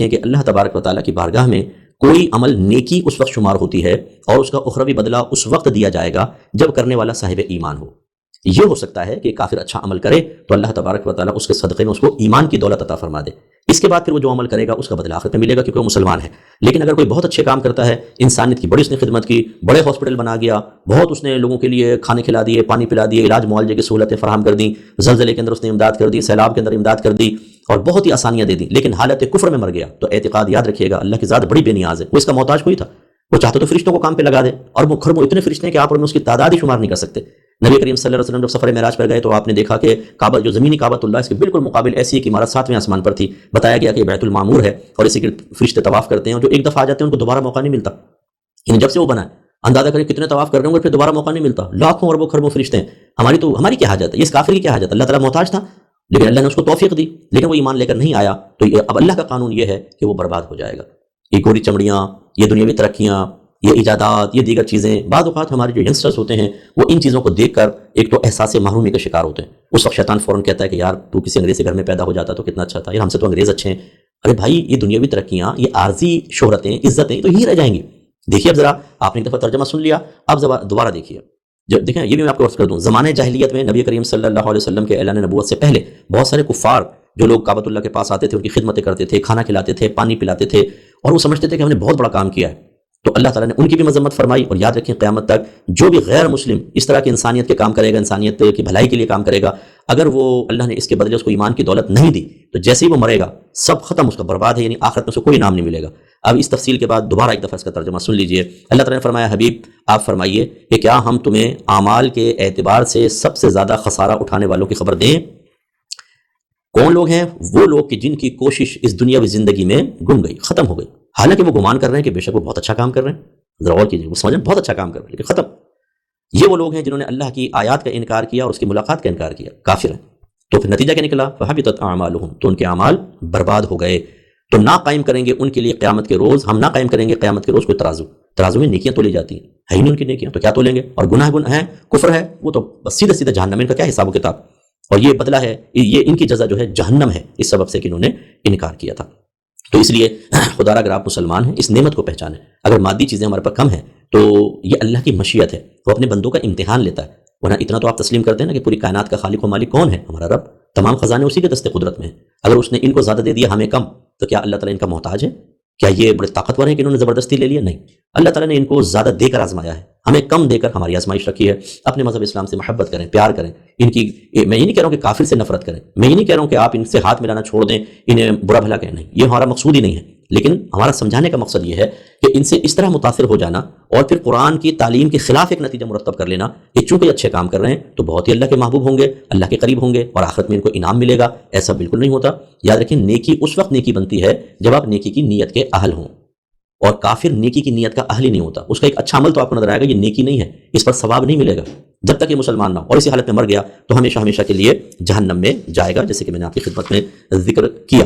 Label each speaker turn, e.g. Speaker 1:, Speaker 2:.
Speaker 1: ہیں کہ اللہ تبارک و تعالیٰ کی بارگاہ میں کوئی عمل نیکی اس وقت شمار ہوتی ہے اور اس کا اخروی بدلہ اس وقت دیا جائے گا جب کرنے والا صاحب ایمان ہو۔ یہ ہو سکتا ہے کہ کافر اچھا عمل کرے تو اللہ تبارک و تعالیٰ اس کے صدقے میں اس کو ایمان کی دولت عطا فرما دے، اس کے بعد پھر وہ جو عمل کرے گا اس کا بدلہ آخرت میں ملے گا کیونکہ وہ مسلمان ہے۔ لیکن اگر کوئی بہت اچھے کام کرتا ہے، انسانیت کی بڑی اس نے خدمت کی، بڑے ہاسپٹل بنا گیا، بہت اس نے لوگوں کے لیے کھانے کھلا دیے، پانی پلا دیے، علاج معالجے کی سہولتیں فراہم کر دیں، زلزلے کے اندر اس نے امداد کر دی، سیلاب کے اندر امداد کر دی اور بہت ہی آسانیاں دے دی، لیکن حالت کفر میں مر گیا، تو اعتقاد یاد رکھیے گا اللہ کی ذات بڑی بے نیاز ہے، وہ اس کا محتاج کوئی تھا، وہ چاہتا تو فرشتوں کو کام پہ لگا دے، اور وہ اتنے فرشتے ہیں کہ آپ اور میں اس کی تعداد ہی شمار نہیں کر سکتے۔ نبی کریم صلی اللہ علیہ وسلم جب سفر معراج پر گئے تو آپ نے دیکھا کہ کعبہ جو زمینی کعبۃ اللہ اس کے بالکل مقابل ایسی ایک عمارت 7ویں آسمان پر تھی، بتایا گیا کہ یہ بیت المعمور ہے اور اسی کے فرشتے طواف کرتے ہیں، اور جو ایک دفعہ آ جاتے ہیں ان کو دوبارہ موقع نہیں ملتا، یعنی جب سے وہ بنا ہے اندازہ کریں کتنے طواف کر رہے ہوں گے، پھر دوبارہ موقع نہیں ملتا، لاکھوں اربوں خربوں فرشتے ہیں، ہماری کیا حاجت ہے، اس کافر کی کیا حاجت، اللہ تعالیٰ محتاج تھا لیکن اللہ نے اس کو توفیق دی، لیکن وہ ایمان لے کر نہیں آیا، تو اب اللہ کا قانون یہ ہے کہ وہ برباد ہو جائے گا۔ یہ گوری چمڑیاں، یہ دنیاوی ترقیاں، یہ ایجادات، یہ دیگر چیزیں، بعض اوقات ہمارے جو ینگسٹرز ہوتے ہیں وہ ان چیزوں کو دیکھ کر ایک تو احساس محرومی کا شکار ہوتے ہیں، اس وقت شیطان فوراً کہتا ہے کہ یار تو کسی انگریز کے گھر میں پیدا ہو جاتا تو کتنا اچھا تھا، یار ہم سے تو انگریز اچھے ہیں۔ ارے بھائی یہ دنیاوی ترقیاں، یہ عارضی شہرتیں، عزتیں تو یہی رہ جائیں گی۔ دیکھیے اب ذرا آپ نے ایک دفعہ ترجمہ سن لیا، اب دوبارہ دیکھیے، جب دیکھیں یہ بھی میں آپ کو عرض کر دوں، زمانے جاہلیت میں نبی کریم صلی اللہ علیہ وسلم کے اعلان نبوت سے پہلے بہت سارے کفار جو لوگ کعبۃ اللہ کے پاس آتے تھے، ان کی خدمتیں کرتے تھے، کھانا کھلاتے تھے، پانی پلاتے تھے، اور وہ سمجھتے تھے کہ ہم نے بہت بڑا کام کیا ہے، تو اللہ تعالیٰ نے ان کی بھی مذمت فرمائی۔ اور یاد رکھیں قیامت تک جو بھی غیر مسلم اس طرح کی انسانیت کے کام کرے گا، انسانیت کی بھلائی کے لیے کام کرے گا، اگر وہ اللہ نے اس کے بدلے اس کو ایمان کی دولت نہیں دی تو جیسے ہی وہ مرے گا سب ختم، اس کا برباد ہے، یعنی آخرت میں اسے کوئی انعام نہیں ملے گا۔ اب اس تفصیل کے بعد دوبارہ ایک دفعہ اس کا ترجمہ سن لیجئے۔ اللہ تعالیٰ نے فرمایا حبیب آپ فرمائیے کہ کیا ہم تمہیں اعمال کے اعتبار سے سب سے زیادہ خسارہ اٹھانے والوں کی خبر دیں؟ کون لوگ ہیں؟ وہ لوگ کہ جن کی کوشش اس دنیاوی زندگی میں گم گئی، ختم ہو گئی، حالانکہ وہ گمان کر رہے ہیں کہ بے شک وہ بہت اچھا کام کر رہے ہیں، ذرا اور کیجیے، وہ سمجھیں بہت اچھا کام کر رہے ہیں لیکن ختم۔ یہ وہ لوگ ہیں جنہوں نے اللہ کی آیات کا انکار کیا اور اس کی ملاقات کا انکار کیا، کافر ہیں۔ تو پھر نتیجہ کیا نکلا؟ فَحَبِطَتْ أَعْمَالُهُمْ، تو ان کے اعمال برباد ہو گئے۔ تو نہ قائم کریں گے ان کے لیے قیامت کے روز، ہم نہ قائم کریں گے قیامت کے روز کوئی ترازو میں نیکیاں تولی جاتی ہیں، ہے ہی نہیں ان کی نیکیاں، تو کیا تولیں گے؟ اور گناہ ہے، کفر ہے، وہ تو بس سیدھے سیدھے جہنم، ان کا کیا حساب و کتاب، اور یہ بدلہ ہے، یہ ان کی جزا جو ہے جہنم ہے، اس سبب سے کہ انہوں نے انکار کیا تھا۔ تو اس لیے خدا را اگر آپ مسلمان ہیں اس نعمت کو پہچانیں، اگر مادی چیزیں ہمارے پر کم ہیں تو یہ اللہ کی مشیت ہے، وہ اپنے بندوں کا امتحان لیتا ہے، ورنہ اتنا تو آپ تسلیم کرتے ہیں نا کہ پوری کائنات کا خالق و مالک کون ہے؟ ہمارا رب، تمام خزانے اسی کے دست قدرت میں ہیں، اگر اس نے ان کو زیادہ دے دیا ہمیں کم، تو کیا اللہ تعالیٰ ان کا محتاج ہے؟ کیا یہ بڑے طاقتور ہیں کہ انہوں نے زبردستی لے لیا؟ نہیں، اللہ تعالیٰ نے ان کو زیادہ دے کر آزمایا ہے، ہمیں کم دے کر ہماری آزمائش رکھی ہے۔ اپنے مذہب اسلام سے محبت کریں، پیار کریں، ان کی میں یہ نہیں کہہ رہا ہوں کہ کافر سے نفرت کریں، میں یہ نہیں کہہ رہا ہوں کہ آپ ان سے ہاتھ ملانا چھوڑ دیں، انہیں برا بھلا کہیں، نہیں، یہ ہمارا مقصود ہی نہیں ہے، لیکن ہمارا سمجھانے کا مقصد یہ ہے کہ ان سے اس طرح متاثر ہو جانا اور پھر قرآن کی تعلیم کے خلاف ایک نتیجہ مرتب کر لینا کہ چونکہ اچھے کام کر رہے ہیں تو بہت ہی اللہ کے محبوب ہوں گے، اللہ کے قریب ہوں گے اور آخرت میں ان کو انعام ملے گا، ایسا بالکل نہیں ہوتا۔ یاد رکھیں نیکی اس وقت نیکی بنتی ہے جب آپ نیکی کی نیت کے اہل ہوں، اور کافر نیکی کی نیت کا اہل ہی نہیں ہوتا، اس کا ایک اچھا عمل تو آپ کو نظر آئے گا، یہ نیکی نہیں ہے، اس پر ثواب نہیں ملے گا جب تک یہ مسلمان نہ ہو، اور اسی حالت میں مر گیا تو ہمیشہ ہمیشہ کے لیے جہنم میں جائے گا، جیسے کہ میں نے آپ کی خدمت میں ذکر کیا۔